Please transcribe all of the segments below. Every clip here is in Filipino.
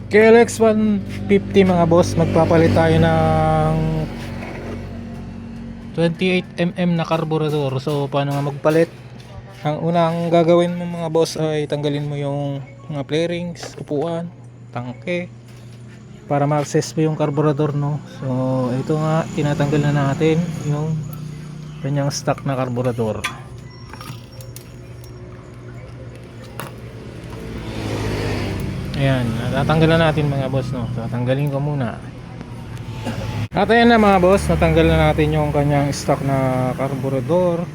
KLX 150 mga boss, magpapalit tayo ng 28mm na carburetor. So paano nga magpalit? Ang unang gagawin mo mga boss ay tanggalin mo yung mga flarings, upuan, tangke para ma-access mo yung carburetor, no? So ito nga, tinatanggal na natin yung kanyang stock na carburetor. Ayan, natanggal na natin mga boss, no? So tanggalin ko muna. At ayan na mga boss, natanggal na natin yung kanyang stock na carburetor.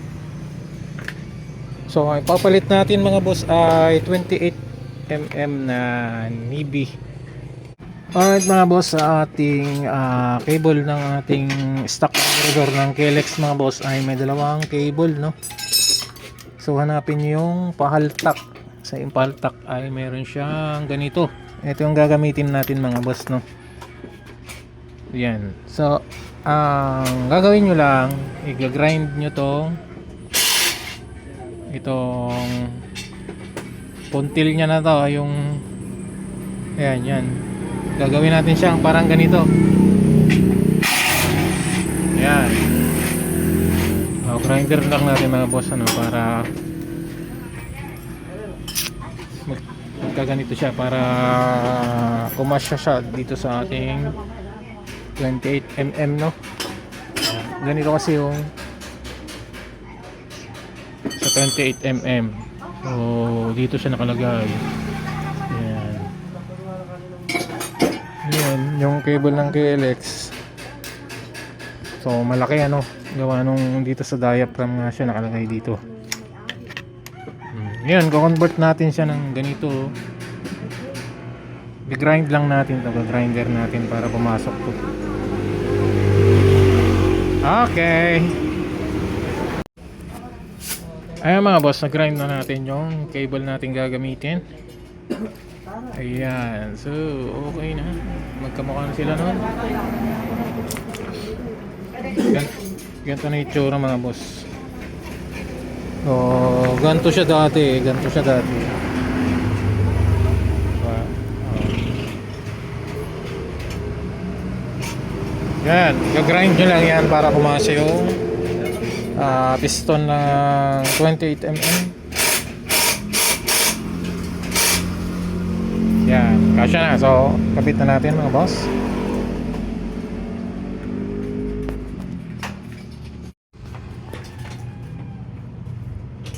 So ang ipapalit natin mga boss ay 28mm na Nibi. Alright mga boss, sa ating cable ng ating stock carburetor ng KLX mga boss ay may dalawang cable, no? So hanapin yung pahaltak. Sa impaltak ay meron siyang ganito. Ito yung gagamitin natin mga boss, no? Yan. So ang gagawin nyo lang, i-grind nyo itong puntil nya na to, yung ayan, yan. Gagawin natin siyang parang ganito. Ayan. Grinder lang natin mga boss, ano, para magkaganito siya, para kumasya siya dito sa ating 28mm, no? Ganito kasi yung sa 28mm. So dito siya nakalagay. Ayan. Ayan yung cable ng KLX. So malaki, ano, gawa nung dito sa diaphragm nga siya nakalagay dito. Yan, convert natin siya ng ganito. I-grind lang natin ito, grinder natin para pumasok to. Okay. Ayan mga boss, nag-grind na natin yung cable natin gagamitin. Ayan, so okay na. Magkamukha na sila nun. Ganito na itsura mga boss. So, ganito siya dati. Diba? Yan, gagrind nyo lang yan para kumasa yung piston ng 28mm. Yan, kasya na. So, kapit na natin mga boss.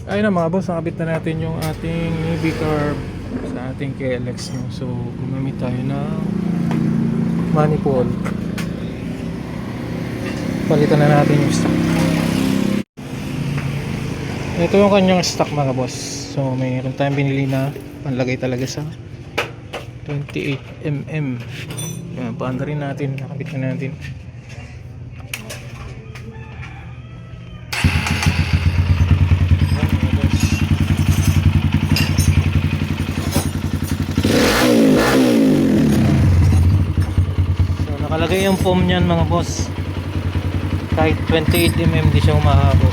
Ayun na mga boss, nakabit na natin yung ating Nibi carb sa ating KLX, no? So gumamit tayo ng manifold. Palitan na natin yung stock. Ito yung kanyang stock mga boss. So mayroon tayong binili na panlagay talaga sa 28mm. Yan, paanda rin natin, nakabit na natin. Nakalagay yung foam niyan mga boss. Kahit 28mm di siya umahabo.